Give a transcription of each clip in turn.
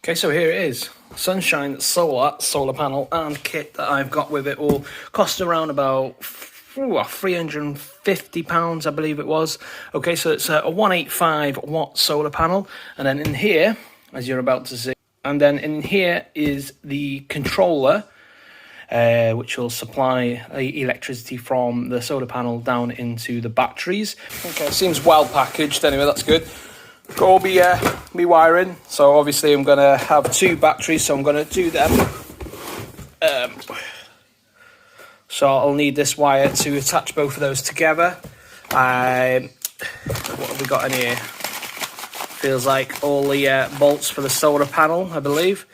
Okay, so here it is. Sunshine solar panel and kit that I've got with it all cost around about £350, I believe it was. Okay, so it's a 185 watt solar panel, and then in here, as you're about to see, and then in here is the controller, which will supply the electricity from the solar panel down into the batteries. Okay, seems well packaged anyway, that's good. Got all me wiring, so obviously I'm going to have two batteries, so I'm going to do them. So I'll need this wire to attach both of those together. What have we got in here? Feels like all the bolts for the solar panel, I believe.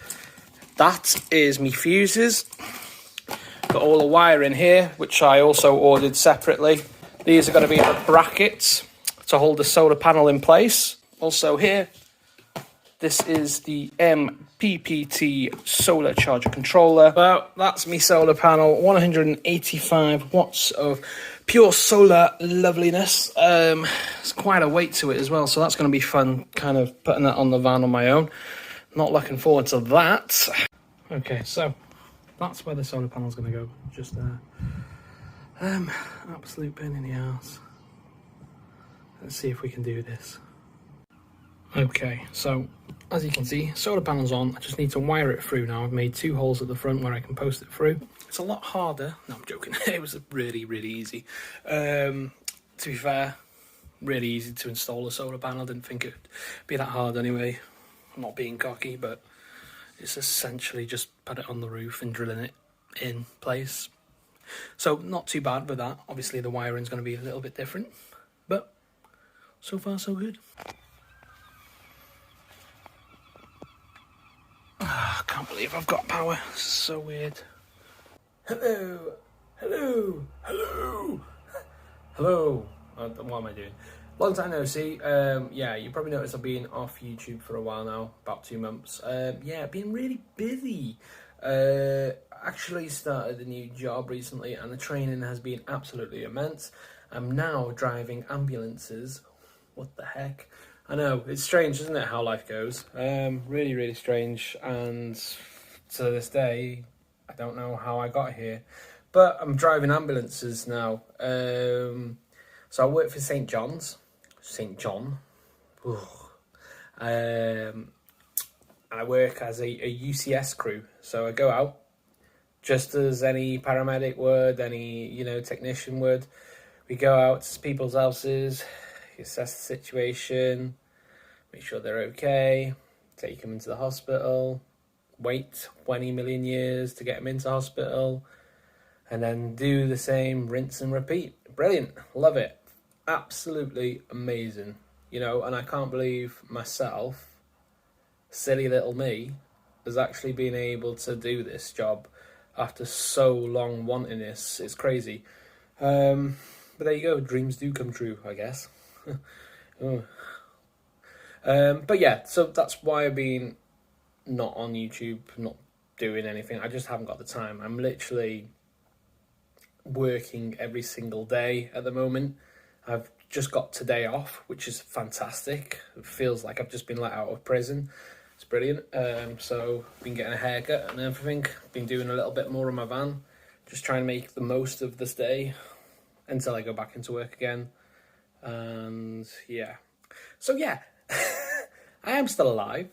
That is me fuses. Got all the wire in here, which I also ordered separately. These are going to be the brackets to hold the solar panel in place. Also here, this is the MPPT solar charger controller. Well, that's me solar panel, 185 watts of pure solar loveliness. It's quite a weight to it as well, so that's going to be fun, kind of putting that on the van on my own. Not looking forward to that. Okay, so that's where the solar panel's going to go, just there. Absolute pain in the ass. Let's see if we can do this. Okay, so as you can see, solar panel's on. I just need to wire it through now. I've made two holes at the front where I can post it through. It's a lot harder. No, I'm joking. It was really, really easy. To be fair, really easy to install a solar panel. Didn't think it'd be that hard anyway. I'm not being cocky, but it's essentially just put it on the roof and drilling it in place. So not too bad with that. Obviously the wiring's going to be a little bit different, but so far so good. I can't believe I've got power. This is so weird. Hello, hello, hello, hello. What am I doing? Long time no see. Yeah, you probably noticed I've been off YouTube for a while now, about 2 months. Yeah, been really busy. Actually started a new job recently, and the training has been absolutely immense. I'm now driving ambulances. What the heck? I know, it's strange, isn't it, how life goes? Really, really strange, and to this day, I don't know how I got here. But I'm driving ambulances now. So I work for St. John's. St. John. I work as a UCS crew. So I go out, just as any paramedic would, any, technician would. We go out to people's houses, assess the situation, make sure they're okay, take them into the hospital, wait 20 million years to get them into hospital, and then do the same, rinse and repeat. Brilliant, love it, absolutely amazing, and I can't believe myself, silly little me, has actually been able to do this job after so long wanting this. It's crazy. But there you go, dreams do come true, I guess. Oh. But yeah, so that's why I've been not on YouTube, not doing anything. I just haven't got the time. I'm literally working every single day at the moment. I've just got today off, which is fantastic. It feels like I've just been let out of prison. It's brilliant. So I've been getting a haircut and everything. Been doing a little bit more in my van, just trying to make the most of this day until I go back into work again. And yeah, so yeah, I am still alive.